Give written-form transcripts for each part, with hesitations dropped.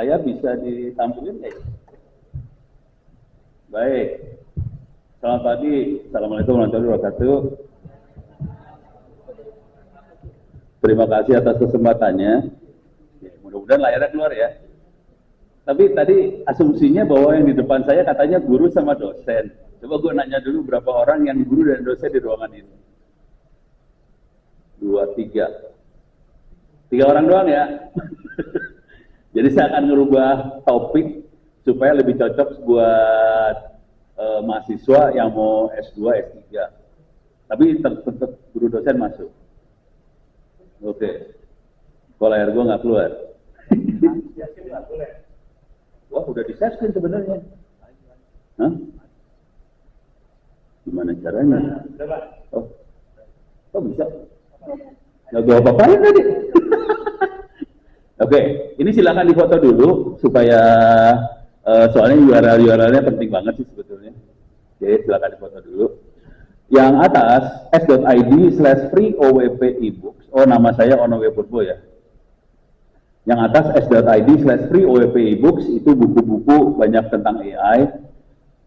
Saya bisa ditampilkan ya? Baik. Selamat pagi. Assalamualaikum warahmatullahi wabarakatuh. Terima kasih atas kesempatannya. Ya, mudah-mudahan layarnya keluar ya. Tapi tadi asumsinya bahwa yang di depan saya katanya guru sama dosen. Coba gue nanya dulu berapa orang yang guru dan dosen di ruangan ini. 2, 3. 3 orang doang ya. Jadi saya akan merubah topik supaya lebih cocok buat mahasiswa yang mau S2, S3. Tapi tetap guru dosen masuk. Oke. Kalau layar gue nggak keluar. Wah, udah di share screen sebenarnya. Hah? Gimana caranya? Oh, kok bisa? Nggak gue apa-apain tadi. Oke, ini silakan difoto dulu supaya soalnya URL-nya penting banget sih sebetulnya. Oke, silakan difoto dulu. Yang atas s.id/free OWP ebooks. Oh, nama saya Ono W. Purbo ya. Yang atas s.id/free OWP ebooks itu buku-buku banyak tentang AI,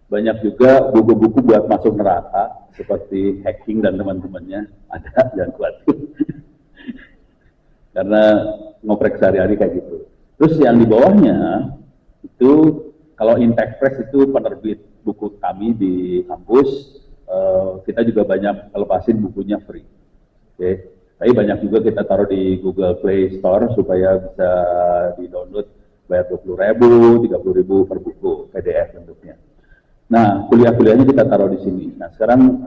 banyak juga buku-buku buat masuk neraka seperti hacking dan teman-temannya. Ada, jangan khawatir. Karena ngoprek sehari-hari kayak gitu. Terus yang di bawahnya itu kalau Intek Press itu penerbit buku kami di kampus, kita juga banyak lepasin bukunya free. Oke. Tapi banyak juga kita taruh di Google Play Store supaya bisa di-download bayar 20.000, 30.000 per buku, PDF bentuknya. Nah, kuliah-kuliahnya kita taruh di sini. Nah, sekarang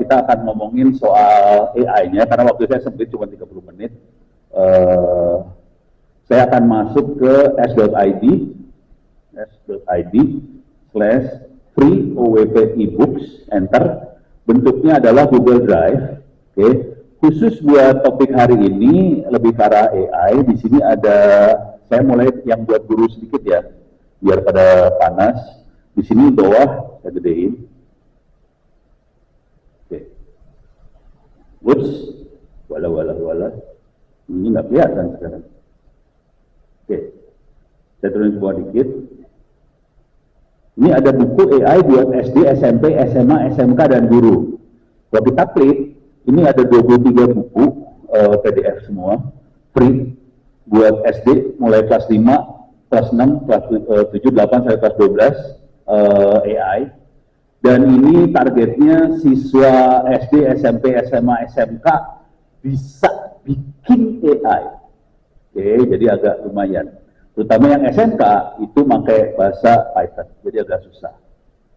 kita akan ngomongin soal AI-nya, karena waktu saya sempit cuma 30 menit. Saya akan masuk ke s.id/free OWP ebooks, enter. Bentuknya adalah Google Drive. Oke. Khusus buat topik hari ini lebih ke arah AI. Di sini ada, saya mulai yang buat guru sedikit ya, biar pada panas. Di sini bawah saya gedein. Oke. Whoops. Wala. Ini nggak kelihatan sekarang. Oke, saya turun ke bawah dikit. Ini ada buku AI buat SD, SMP, SMA, SMK, dan guru. Kalau kita klik, ini ada 23 buku PDF semua, free, buat SD, mulai kelas 5, kelas 6, kelas 7, 8, sampai kelas 12, AI. Dan ini targetnya siswa SD, SMP, SMA, SMK bisa bikin AI. Oke, jadi agak lumayan. Terutama yang SMK itu pakai bahasa Python, jadi agak susah.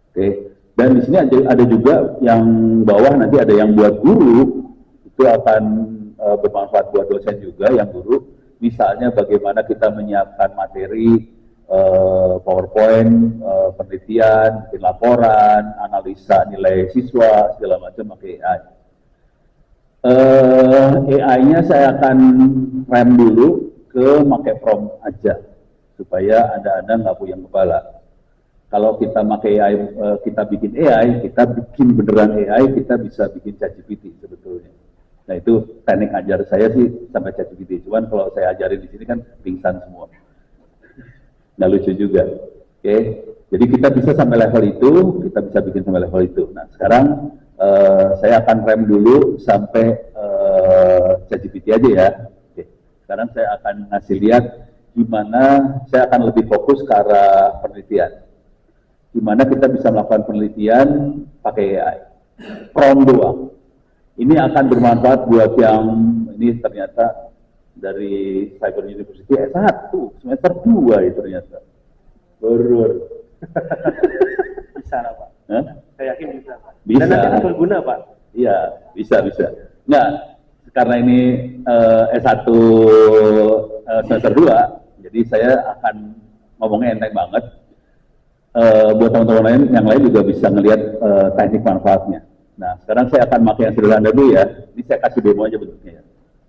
Oke, dan di sini ada juga yang bawah nanti ada yang buat guru, itu akan bermanfaat buat dosen juga yang guru. Misalnya bagaimana kita menyiapkan materi, PowerPoint, penelitian, bikin laporan, analisa nilai siswa, segala macam pakai AI. AI-nya saya akan rem dulu ke pakai prompt aja supaya Anda nggak puyeng kepala. Kalau kita pakai AI, kita bikin AI, kita bikin beneran AI, kita bisa bikin ChatGPT sebetulnya. Nah itu teknik ajar saya sih sampai ChatGPT. Cuman kalau saya ajarin di sini kan pingsan semua. Nggak lucu juga. Oke, jadi kita bisa sampai level itu, kita bisa bikin sampai level itu. Nah sekarang saya akan rem dulu sampai ChatGPT aja ya. Oke. Sekarang saya akan ngasih lihat gimana saya akan lebih fokus ke arah penelitian. Gimana kita bisa melakukan penelitian pakai AI. Prompt doang. Ini akan bermanfaat buat yang ini ternyata dari Cyber University S1, semester 2 itu ternyata. Baru. Bisa Pak. Hah? Saya yakin bisa Pak. Bisa. Dan nanti akan berguna Pak. Iya, bisa. Nah, karena ini S1 semester 2, jadi saya akan ngomongnya enteng banget. Buat teman-teman lain, yang lain juga bisa ngelihat teknik manfaatnya. Nah, sekarang saya akan pakai yang sederhana dulu ya. Ini saya kasih demo aja bentuknya ya.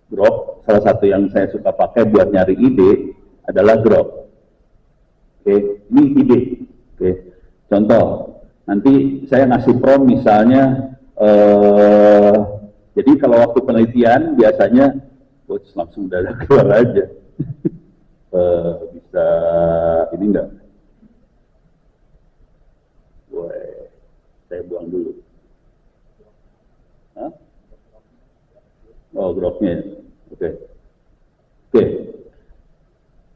Grok, salah satu yang saya suka pakai buat nyari ide adalah Grok. Oke, ini ide. Oke, contoh. Nanti saya ngasih prompt misalnya, jadi kalau waktu penelitian biasanya, langsung udah keluar aja. Bisa ini enggak? Boleh, saya buang dulu. Hah? Oh, groknya. Oke. Oke.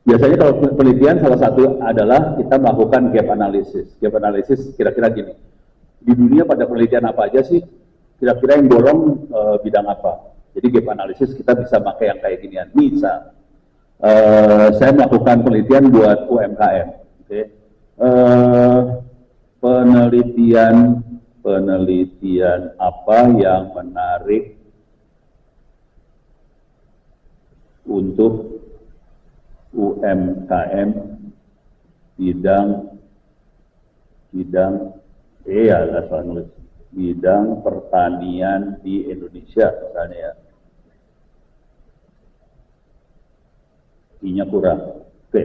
Biasanya kalau penelitian salah satu adalah kita melakukan gap analysis. Gap analysis kira-kira gini. Di dunia pada penelitian apa aja sih? Kira-kira yang bolong bidang apa? Jadi gap analysis kita bisa pakai yang kayak ginian. Misal, saya melakukan penelitian buat UMKM. Okay. Penelitian apa yang menarik untuk UMKM bidang pertanian di Indonesia misalnya ya. I-nya kurang. Oke.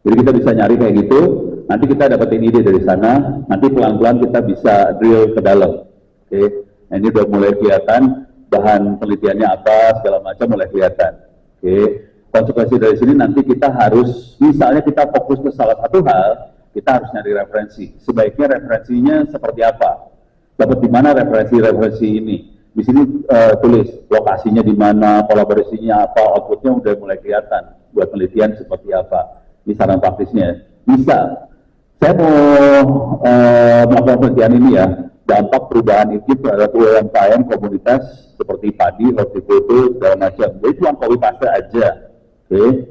Jadi kita bisa nyari kayak gitu, nanti kita dapetin ide dari sana, nanti pelan-pelan kita bisa drill ke dalam. Oke. Nah, ini udah mulai kelihatan bahan penelitiannya apa, segala macam mulai kelihatan. Oke. Konsekuensi dari sini nanti kita harus, misalnya kita fokus ke salah satu hal, kita harus nyari referensi. Sebaiknya referensinya seperti apa? Dapat di mana referensi ini? Di sini tulis lokasinya di mana, kolaborasinya apa, outputnya udah mulai kelihatan. Buat penelitian seperti apa? Ini saran praktisnya. Bisa. Saya mau melakukan penelitian ini ya, dampak perubahan iklim terhadap UMKM komunitas seperti padi, hortikultur, segala macam. Jadi cuma copy paste aja. Oke.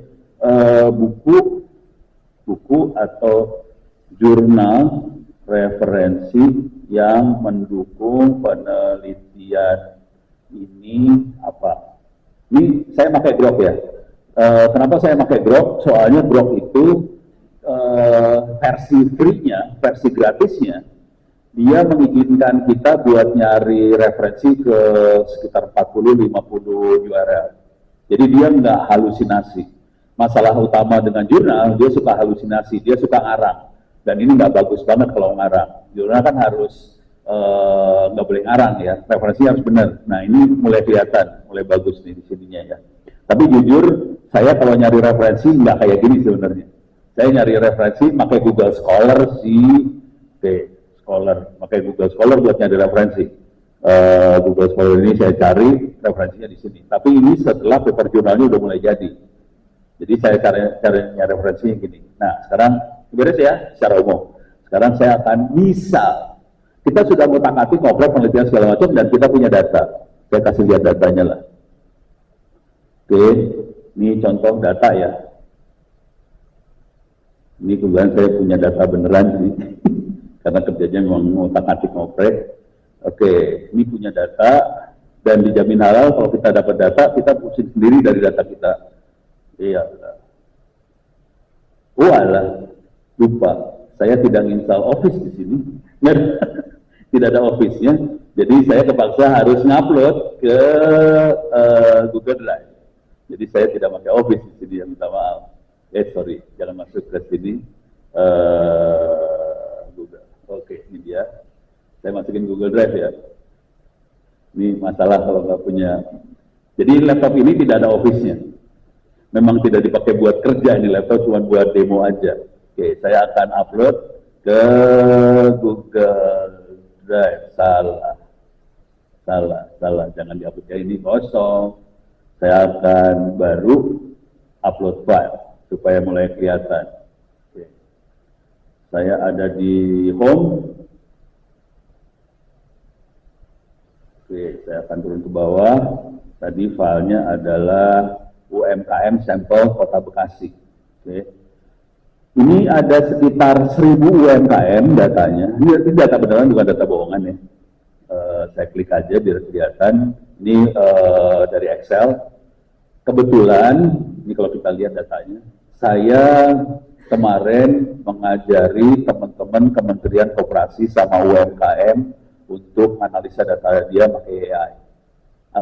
Buku atau jurnal referensi yang mendukung penelitian ini apa? Ini saya pakai Grok ya. Kenapa saya pakai Grok? Soalnya Grok itu versi free-nya, versi gratisnya, dia mengizinkan kita buat nyari referensi ke sekitar 40-50 URL. Jadi dia nggak halusinasi. Masalah utama dengan jurnal, dia suka halusinasi, dia suka ngarang. Dan ini nggak bagus banget kalau ngarang. Jurnal kan harus nggak boleh ngarang ya, referensinya harus benar. Nah ini mulai kelihatan, mulai bagus nih di sininya ya. Tapi jujur, saya kalau nyari referensi nggak kayak gini sebenarnya. Saya nyari referensi pakai Google Scholar sih, oke, Scholar, pakai Google Scholar buat nyari referensi. Google Scholar ini saya cari referensinya di sini. Tapi ini setelah paper jurnalnya udah mulai jadi. Jadi saya cari nyari referensinya gini. Nah sekarang beres ya secara umum. Sekarang saya akan kita sudah ngutak-ngatik ngobrol penelitian segala macam dan kita punya data. Saya kasih lihat datanya lah. Oke, ini contoh data ya. Ini kebetulan saya punya data beneran sih, karena kerjanya memang ngutak-ngatik ngoprek. Oke, ini punya data dan dijamin halal kalau kita dapat data, kita pusing sendiri dari data kita. Iya. Walah, lupa. Saya tidak install Office di sini. Tidak ada Office-nya. Jadi saya terpaksa harus ngupload ke Google Drive. Jadi saya tidak pakai Office di sini, minta maaf. Sorry, jangan masuk ke sini. Google. Oke, ini dia. Saya masukin Google Drive ya. Ini masalah kalau nggak punya. Jadi laptop ini tidak ada Office-nya. Memang tidak dipakai buat kerja ini laptop, cuma buat demo aja. Oke, saya akan upload ke Google Drive. Salah. Jangan dihapus ya, ini kosong. Saya akan baru upload file supaya mulai kelihatan. Oke. Saya ada di home. Oke, saya akan turun ke bawah. Tadi filenya adalah UMKM sampel Kota Bekasi. Oke. Ini ada sekitar 1000 UMKM datanya. Ini data beneran, bukan data bohongan ya. Saya klik aja biar kelihatan. Ini dari Excel. Kebetulan, ini kalau kita lihat datanya, saya kemarin mengajari teman-teman Kementerian Koperasi sama UMKM untuk analisa data dia pakai AI.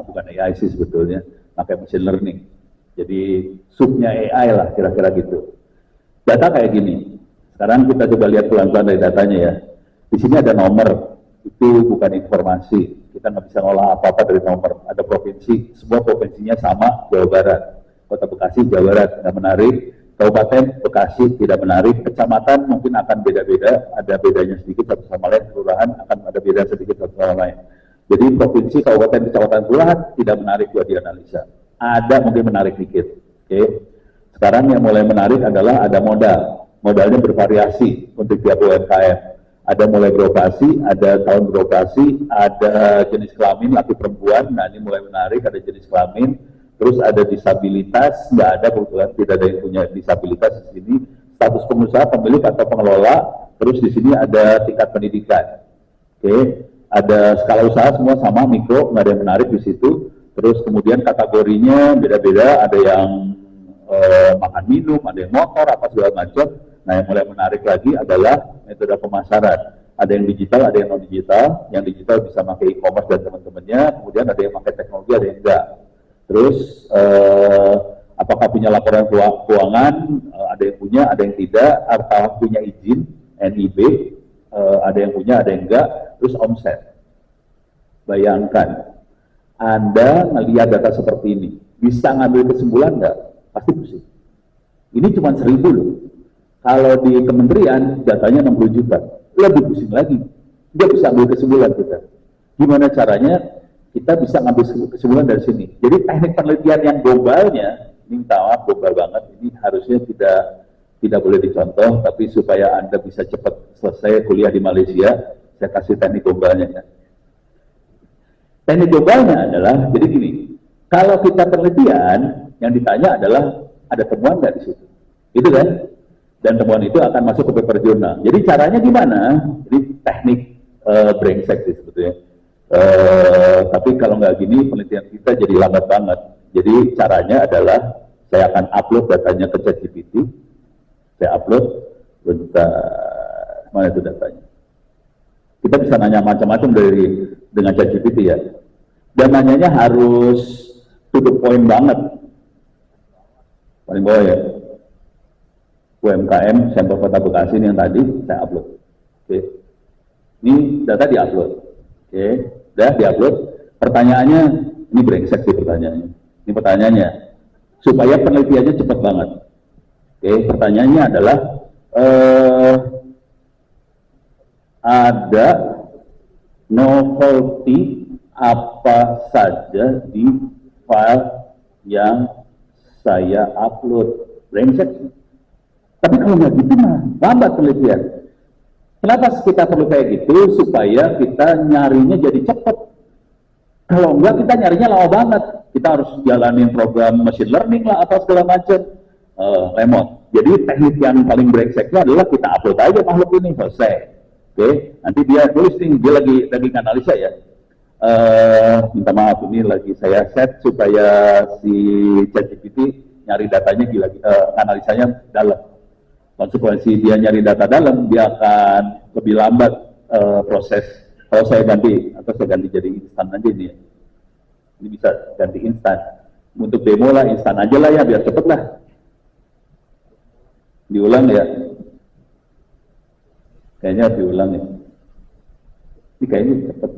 Bukan AI sih sebetulnya, pakai machine learning. Jadi subnya AI lah kira-kira gitu. Data kayak gini. Sekarang kita coba lihat pelan-pelan dari datanya ya. Di sini ada nomor, itu bukan informasi. Kita nggak bisa ngolah apa-apa dari nomor. Ada provinsi, semua provinsinya sama, Jawa Barat. Kota Bekasi, Jawa Barat nggak menarik, Kabupaten Bekasi tidak menarik, kecamatan mungkin akan beda-beda, ada bedanya sedikit satu sama lain, kelurahan akan ada beda sedikit satu sama lain. Jadi provinsi, kabupaten, kecamatan, kelurahan tidak menarik buat dianalisa. Ada mungkin menarik dikit. Oke. Sekarang yang mulai menarik adalah ada modal. Modalnya bervariasi untuk tiap UMKM. Ada mulai beroperasi, ada tahun beroperasi, ada jenis kelamin laki perempuan. Nah ini mulai menarik, ada jenis kelamin. Terus ada disabilitas, nggak ada kebetulan tidak ada yang punya disabilitas di sini. Status pengusaha, pemilik atau pengelola. Terus di sini ada tingkat pendidikan. Oke. Ada skala usaha semua sama, mikro, nggak ada yang menarik di situ. Terus kemudian kategorinya beda-beda, ada yang makan minum, ada yang motor, apa segala macam. Nah yang mulai menarik lagi adalah metode pemasaran. Ada yang digital, ada yang non digital. Yang digital bisa pakai e-commerce dan teman-temannya. Kemudian ada yang pakai teknologi, ada yang enggak. Terus apakah punya laporan keuangan? Ada yang punya, ada yang tidak. Apakah punya izin NIB? Ada yang punya, ada yang enggak. Terus omset. Bayangkan, Anda melihat data seperti ini, bisa ngambil kesimpulan enggak? Pasti pusing. Ini cuma 1.000 loh. Kalau di kementerian datanya 60 juta, lebih pusing lagi. Dia bisa ambil kesimpulan kita. Gimana caranya kita bisa ngambil kesimpulan dari sini? Jadi teknik penelitian yang globalnya, ini minta maaf global banget, ini harusnya tidak boleh dicontoh, tapi supaya Anda bisa cepat selesai kuliah di Malaysia, saya kasih teknik globalnya ya. Teknik globalnya adalah, jadi gini, kalau kita penelitian, yang ditanya adalah ada temuan nggak di situ, itu kan? Dan temuan itu akan masuk ke paper jurnal. Jadi caranya gimana? Jadi teknik brengsek sih sebetulnya. Tapi kalau nggak gini, penelitian kita jadi lambat banget. Jadi caranya adalah saya akan upload datanya ke ChatGPT. Saya upload, bentar, mana itu datanya? Kita bisa nanya macam-macam dengan ChatGPT ya. Dan nanyanya harus to the point banget. Paling bawah ya. UMKM sampel Kota Bekasi ini yang tadi saya upload. Oke. Ini data di-upload. Oke, udah di-upload. Pertanyaannya, ini brengsek sih pertanyaannya. Ini pertanyaannya, supaya penelitiannya cepat banget. Oke, pertanyaannya adalah, ada novelty apa saja di file yang saya upload. Brengsek sih. Tapi kalau nggak gitu mah lambat penelitian. Kenapa kita perlu kayak gitu? Supaya kita nyarinya jadi cepat. Kalau enggak kita nyarinya lama banget. Kita harus jalanin program machine learning lah atau segala macam. Lemot. Jadi teknik yang paling brengseknya adalah kita upload aja makhluk ini, selesai. Oke, nanti dia tulis nih, dia lagi analisa ya. Minta maaf ini lagi saya set supaya si ChatGPT nyari datanya analisanya dalam. Konsekuensi dia nyari data dalam, dia akan lebih lambat proses. Kalau saya ganti, atau saya ganti jadi instan aja nih. Ini bisa ganti instan. Untuk demo lah, instan aja lah ya, biar cepet lah. Diulang ya. Kayaknya diulang ya. Ini kayaknya cepet.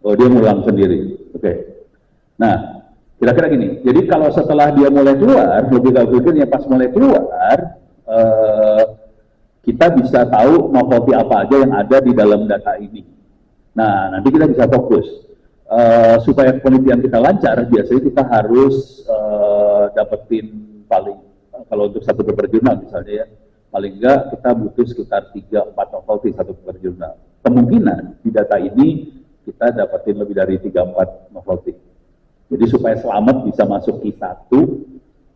Oh, dia ngulang sendiri. Oke. Nah, kira-kira gini. Jadi kalau setelah dia mulai keluar, logika berikutnya pas mulai keluar, kita bisa tahu novelty apa aja yang ada di dalam data ini. Nah, nanti kita bisa fokus. Supaya penelitian kita lancar, biasanya kita harus dapetin paling, kalau untuk satu paper jurnal misalnya ya, paling enggak kita butuh sekitar 3-4 novelty satu paper jurnal. Kemungkinan di data ini kita dapetin lebih dari 3-4 novelty. Jadi supaya selamat bisa masuk Q1,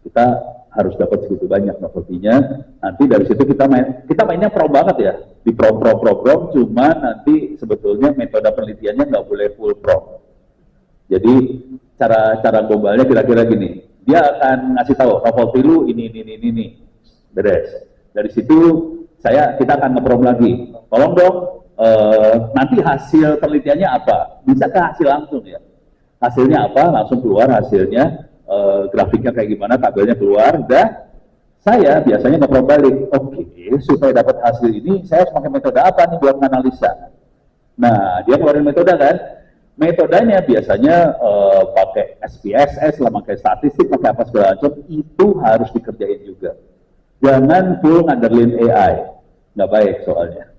kita harus dapat segitu banyak novelty-nya. Nanti dari situ kita mainnya pro banget ya, di pro-pro-pro, cuma nanti sebetulnya metode penelitiannya nggak boleh full pro. Jadi cara globalnya kira-kira gini, dia akan ngasih tahu novelty lu ini, beres. Dari situ kita akan nge-prom lagi. Tolong dong, nanti hasil penelitiannya apa? Bisa ke hasil langsung ya. Hasilnya apa? Langsung keluar hasilnya. Grafiknya kayak gimana, tabelnya keluar, udah. Saya biasanya nge-prom balik, oke, supaya dapat hasil ini, saya harus pakai metode apa nih buat analisa. Nah, dia keluarin metode kan. Metodenya biasanya pakai SPSS lah, pakai statistik, pakai apa segala macam, itu harus dikerjain juga. Jangan full ngandelin AI, nggak baik soalnya.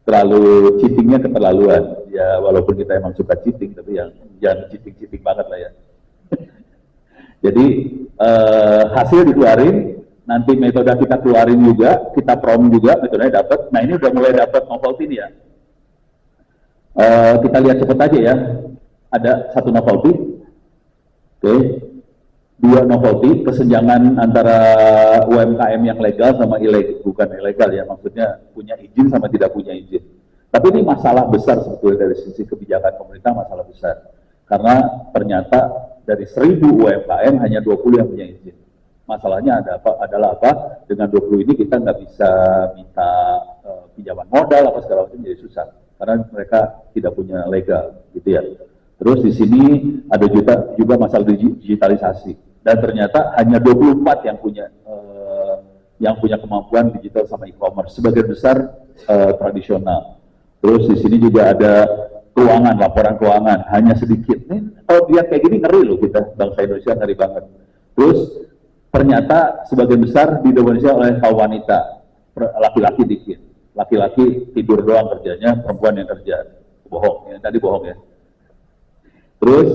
Terlalu cheatingnya keterlaluan. Ya walaupun kita emang suka cheating, tapi yang jangan cheating banget lah ya. Jadi hasil dikeluarin, nanti metode kita keluarin juga, kita prom juga, metodenya dapat. Nah ini udah mulai dapat novelty nih ya. Kita lihat cepet aja ya. Ada satu novelty, oke, dua novelty, kesenjangan antara UMKM yang legal sama ilegal, bukan ilegal ya, maksudnya punya izin sama tidak punya izin. Tapi ini masalah besar sebetulnya dari sisi kebijakan pemerintah, masalah besar. Karena ternyata dari 1000 UMKM hanya 20 yang punya izin. Masalahnya adalah apa? Dengan 20 ini kita nggak bisa minta pinjaman modal apa segala macam, jadi susah. Karena mereka tidak punya legal, gitu ya. Terus di sini ada juga masalah digitalisasi. Dan ternyata hanya 24 yang punya kemampuan digital sama e-commerce. Sebagian besar tradisional. Terus di sini juga ada keuangan, laporan keuangan, hanya sedikit. Nih, kalau lihat kayak gini ngeri loh kita, bangsa Indonesia ngeri banget. Terus ternyata sebagian besar didominasi oleh kaum wanita, laki-laki dikit. Laki-laki tidur doang kerjanya, perempuan yang kerja. Bohong, ya, tadi bohong ya. Terus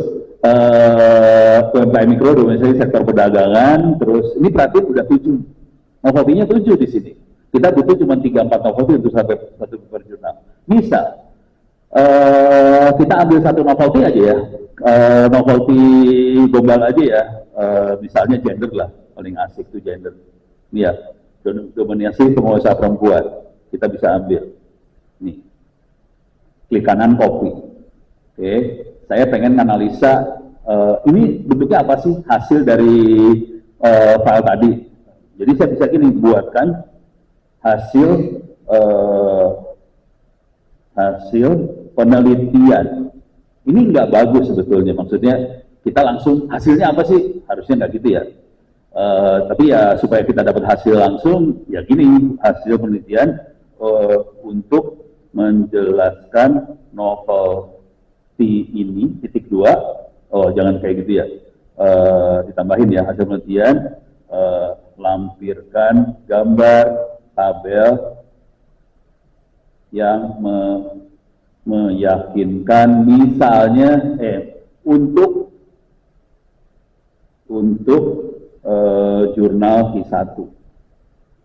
UMKM mikro dominasi sektor perdagangan. Terus ini perhatian udah 7, novelty-nya 7 di sini. Kita butuh cuma 3-4 novelty untuk sampai satu paper jurnal. Misal kita ambil satu novelty aja ya, novelty gombal aja ya, misalnya gender lah, paling asik tuh gender. Ini ya, dominasi pengusaha perempuan. Kita bisa ambil nih, klik kanan copy. Oke, saya pengen analisa ini bentuknya apa sih hasil dari file tadi. Jadi saya bisa gini, buatkan hasil penelitian. Ini nggak bagus sebetulnya, maksudnya kita langsung hasilnya apa sih, harusnya nggak gitu ya. Tapi ya supaya kita dapat hasil langsung, ya gini, hasil penelitian untuk menjelaskan novelty ini, titik 2, oh jangan kayak gitu ya, ditambahin ya, hasil penelitian, lampirkan gambar tabel yang meyakinkan, misalnya untuk jurnal Q1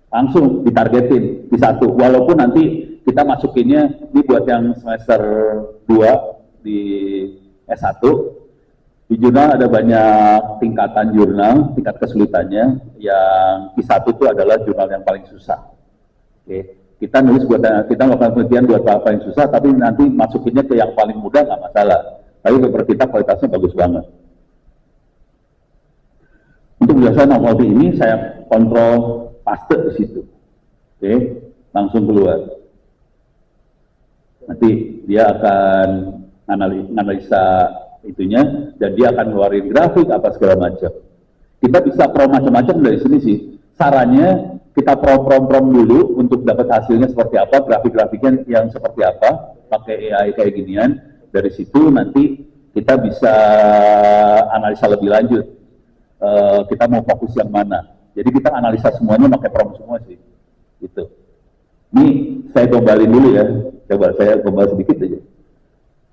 langsung ditargetin Q1, walaupun nanti kita masukinnya ini buat yang semester 2 di S1. Di jurnal ada banyak tingkatan jurnal, tingkat kesulitannya. Yang Q1 itu adalah jurnal yang paling susah. Oke. Kita nulis kita melakukan penelitian buat paling susah, tapi nanti masukinnya ke yang paling mudah nggak masalah. Tapi paper kita kualitasnya bagus banget. Untuk menjelaskan novelty ini saya kontrol paste di situ. Oke, langsung keluar. Nanti dia akan analisa itunya, dan dia akan ngeluarin grafik apa segala macam. Kita bisa prom macam-macam dari sini sih. Sarannya kita prom dulu untuk dapat hasilnya seperti apa, grafik-grafiknya yang seperti apa, pakai AI kayak ginian. Dari situ nanti kita bisa analisa lebih lanjut. Kita mau fokus yang mana. Jadi kita analisa semuanya pakai prom semua sih. Gitu. Ini saya gombalin dulu ya. Coba saya gombal sedikit aja.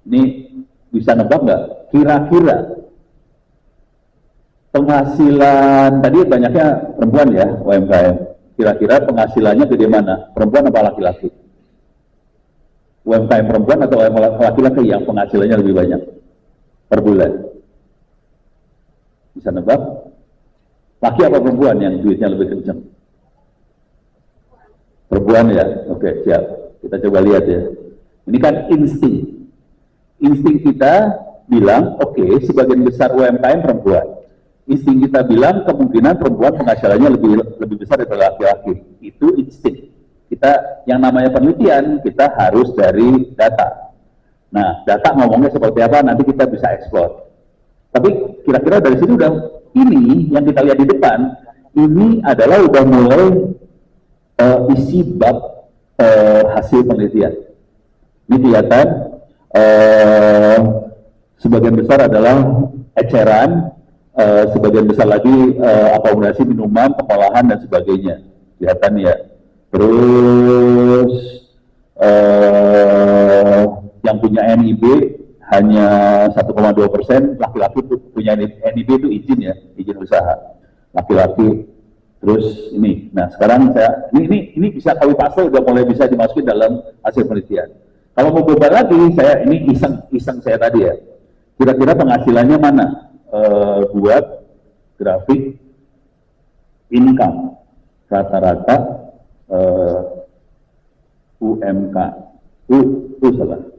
Ini bisa nebak nggak? Kira-kira penghasilan, tadi banyaknya perempuan ya, UMKM. Kira-kira penghasilannya gede mana? Perempuan apa laki-laki? UMKM perempuan atau laki-laki yang penghasilannya lebih banyak per bulan? Bisa nebak? Laki apa perempuan yang duitnya lebih kencang? Perempuan ya? Oke, siap. Kita coba lihat ya. Ini kan insting. Insting kita bilang, oke, sebagian besar UMKM perempuan. Insting kita bilang kemungkinan perempuan penghasilannya lebih besar daripada laki-laki. Itu insting. Kita yang namanya penelitian, kita harus dari data. Nah, data ngomongnya seperti apa, nanti kita bisa eksplor. Tapi kira-kira dari sini udah, ini yang kita lihat di depan, ini adalah udah mulai isi bab hasil penelitian. Ini kelihatan sebagian besar adalah eceran, sebagian besar lagi akomodasi minuman, kepalahan dan sebagainya. Kelihatan ya. Terus yang punya NIB hanya 1,2%, laki-laki punya NIB itu izin ya, izin usaha. Laki-laki. Terus ini, nah sekarang ini bisa kawin pasal udah mulai bisa dimasukin dalam hasil penelitian. Kalau mau coba lagi, saya ini iseng saya tadi ya. Kira-kira penghasilannya mana buat grafik income rata-rata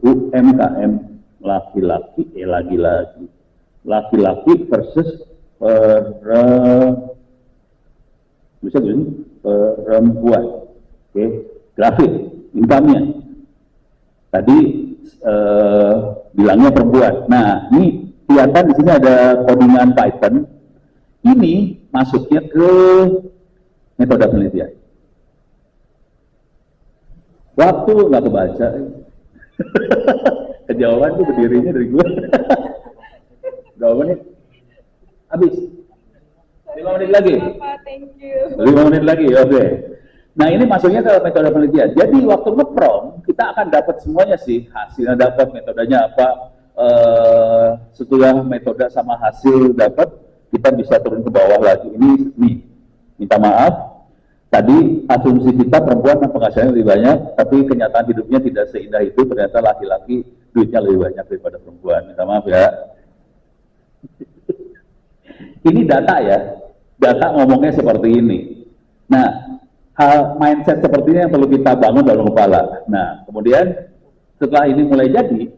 UMKM laki-laki laki-laki versus bisa gini perempuan, oke, grafik income-nya tadi bilangnya perempuan. Nah, ini kelihatan di sini ada codingan Python. Ini masuknya ke metode penelitian. Waktu nggak kebaca. Kejauhan tuh berdirinya dari gue. Berapa menit? Habis. 5 menit lagi. Thank you. 5 menit lagi, oke. Nah ini masuknya ke metode penelitian. Jadi waktu nge-prom kita akan dapat semuanya sih, hasilnya dapat, metodenya apa. Setelah metode sama hasil dapat, kita bisa turun ke bawah lagi. Ini minta maaf. Tadi asumsi kita perempuan penghasilannya lebih banyak, tapi kenyataan hidupnya tidak seindah itu. Ternyata laki-laki duitnya lebih banyak daripada perempuan. Minta maaf ya. Ini data ya. Data ngomongnya seperti ini. Nah, hal mindset seperti ini yang perlu kita bangun dalam kepala. Nah, kemudian setelah ini mulai jadi,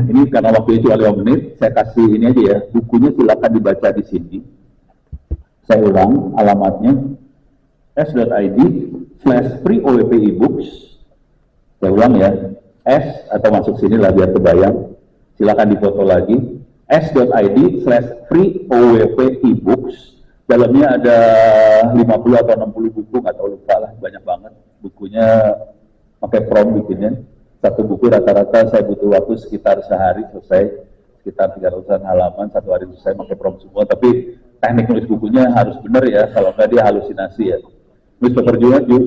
ini karena waktunya cuma 5 menit, saya kasih ini aja ya, bukunya silakan dibaca di sini. Saya ulang alamatnya s.id/free OWP ebooks. Saya ulang ya, S atau masuk sini lah biar kebayang. Silakan difoto lagi. s.id/free OWP ebooks. Dalamnya ada 50 atau 60 buku, nggak tahu, lupa lah, banyak banget bukunya, pakai prom bikinnya. Satu buku rata-rata saya butuh waktu sekitar sehari selesai, sekitar 300-an halaman, satu hari selesai pakai prom semua. Tapi teknik nulis bukunya harus benar ya, kalau nggak dia halusinasi ya. Nulis paper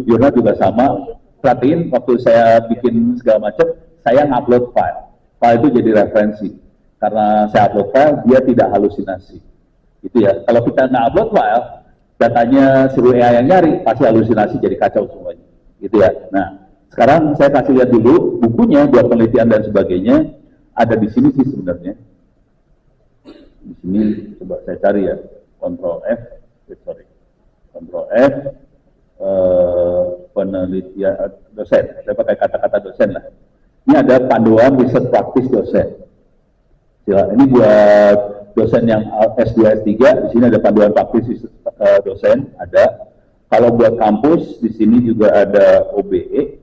jurnal juga sama. Perhatiin waktu saya bikin segala macam, saya ngupload file. File itu jadi referensi. Karena saya upload file, dia tidak halusinasi. Itu ya. Kalau kita nggak upload file, datanya suruh AI yang nyari, pasti halusinasi, jadi kacau semuanya. Gitu ya. Nah, sekarang saya kasih lihat dulu bukunya buat penelitian dan sebagainya. Ada di sini sih sebenarnya. Di sini coba saya cari ya. Ctrl F, penelitian dosen. Saya pakai kata-kata dosen lah. Ini ada panduan riset praktis dosen. Ini buat dosen yang S2, S3, di sini ada panduan praktis dosen, ada. Kalau buat kampus, di sini juga ada OBE,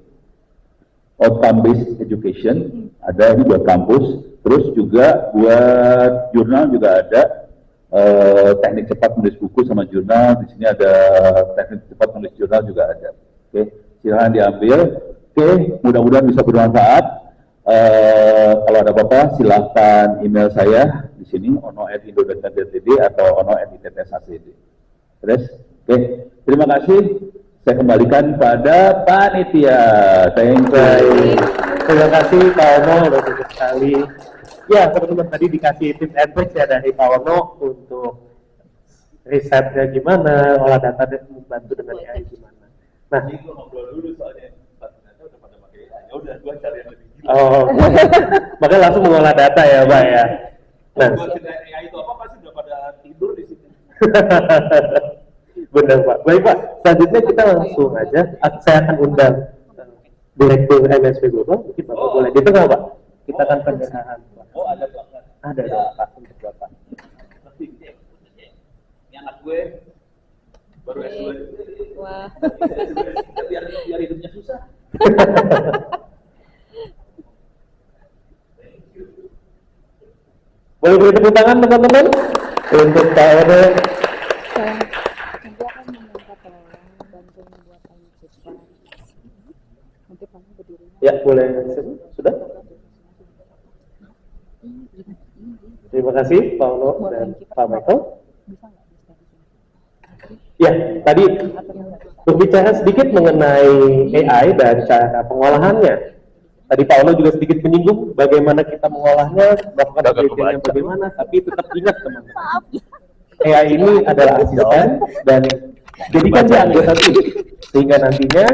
Outcome Based Education, ada ini buat kampus. Terus juga buat jurnal juga ada, teknik cepat menulis buku sama jurnal, di sini ada teknik cepat menulis jurnal juga ada. Oke, silahkan diambil. Oke, mudah-mudahan bisa bermanfaat. Kalau ada apa-apa silahkan email saya di sini ono@indo.net.id atau ono@ittshcd. Terus, oke, terima kasih. Saya kembalikan pada panitia. Thank you. Terima kasih Pak Ono, udah cukup sekali. Ya teman-teman, tadi dikasih tips and tricks ya dari Pak Ono untuk risetnya gimana, olah data dan membantu dengan AI gimana. Nah, Ini gue ngobrol dulu soalnya ternyata udah pada pakai AI. Ya udah, gue cari yang lebih gila. oh, makanya langsung mengolah data ya Pak ya. Nah, Gue cerita AI itu apa pasti udah pada tidur di sini. benar Pak. Baik Pak, selanjutnya kita langsung aja. Saya akan undang Direktur MSP Global. Mungkin Bapak boleh di tengah Pak. Kita akan pendengaran. Oh, ada banget. Ada Pak untuk Bapak. Ini anak gue baru S2. Wah. biar hidupnya susah. Boleh beri tepuk tangan teman-teman untuk Pak Ono. Saya nanti akan meminta tolong bantu membuatkan kita. Nanti kamu berdiri. Ya boleh. Sudah? Terima kasih Pak Ono Buat dan yang Pak Michael. bisa nggak di Ya, tadi berbicara sedikit mengenai AI dan cara pengolahannya. Tadi Pak Ono juga sedikit menyinggung bagaimana kita mengolahnya, melakukan penelitiannya bagaimana, tapi tetap ingat teman-teman. AI ini adalah asisten dan jadikan dia anggota tim, sehingga nantinya